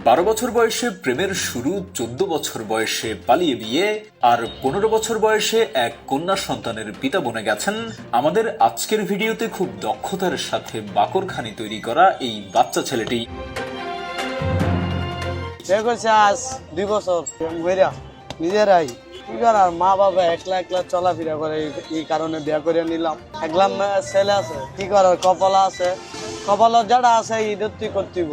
12 বছর বয়সে প্রেমের শুরু, 14 বছর বয়সে পালিয়ে বিয়ে, আর 15 বছর বয়সে এক কন্যা সন্তানের পিতা বনে গেছেন আমাদের আজকের ভিডিওতে খুব দক্ষতার সাথে বাকরখানি তৈরি করা এই বাচ্চা ছেলেটি। বিয়ে করছে আজ 2 বছর নিজেরাই কি করার, মা বাবা একলা একলা চলাফেরা করে, এই কারণে বিয়ে করে নিলাম। একলা ছেলে আছে, কি করার, কপালা আছে, কপালত যারা আছে ঈদের তুই করতেইব।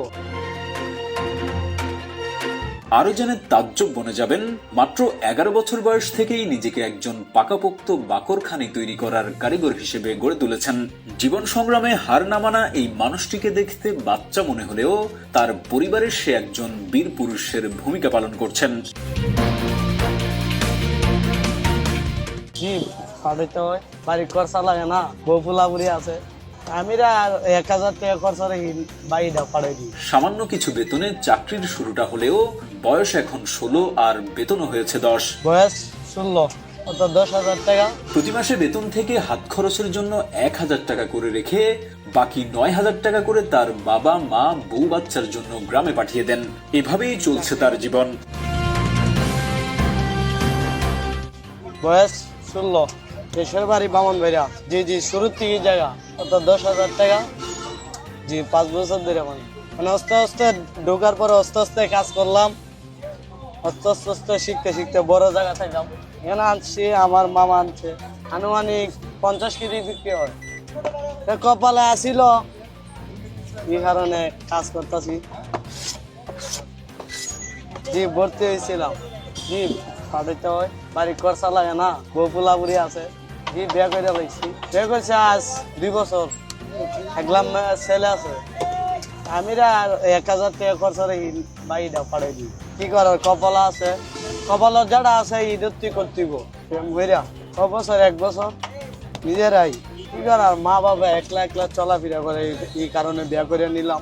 আরো জেনে তাজ্জব বনে যাবেন, মাত্র 11 বছর বয়স থেকেই নিজেকে একজন পাকাপোক্ত বাকরখানি তৈরি করার কারিগর হিসেবে গড়ে তুলেছেন। জীবন সংগ্রামে হার না মানা এই মানুষটিকে দেখতে বাচ্চা মনে হলেও তার পরিবারের সে একজন বীর পুরুষের ভূমিকা পালন করছেন। জি পাঠাইতে হয়, বাড়ি খরচা লাগে না, বউ ফুলাপুরি আছে, আমিরা 1000 টাকা খরচা রেখে বাড়িটা পাঠাই দিই। সামান্য কিছু বেতনে চাকরির শুরুটা হলেও বয়স এখন 16 আর বেতনও হয়েছে 10। বয়স 16, অর্থাৎ 10,000 টাকা। প্রতি মাসে বেতন থেকে হাত খরচের জন্য 1000 টাকা করে রেখে বাকি 9000 টাকা করে তার বাবা মা বউ বাচ্চার জন্য গ্রামে পাঠিয়ে দেন। এভাবেই চলছে তার জীবন। বয়স 16, দেশের বাড়ি বামনবাড়িয়া। জি জি, শুরুর থেকে জায়গা, অর্থাৎ 10,000 টাকা। জি 5 বছর ধরে মানে আস্তে আস্তে ঢোকার পরে আস্তে আস্তে কাজ করলাম, আস্তে আস্তে আস্তে শিখতে শিখতে বড় জায়গা থাকলাম। এখানে আনছি, আমার মামা আনছে, আনুমানিক 50 কেজি বিক্রি হয়। কপালে আসিল, এই কারণে কাজ করতেছি। জি ভর্তি হয়েছিলাম। জি পাঠাইতে হয়, বাড়ি খরচা লাগে না, বউ ফুলাপুরি আছে। জি বিয়ে করে লাগছি, বিয়ে করছে আজ 2 বছর। একলা ছেলে আছে, আমিরা 1000 টাকা খরচা রেখে বাড়িটা পাঠাই দিই। কি করার, কপালা আছে, কপালত যারা আছে ঈদের তুই করতেইব। প্রেম কইরা 1 বছর নিজেরাই, কি করার, মা বাবা একলা একলা চলাফেরা করে, এই কারণে বিয়ে করে নিলাম।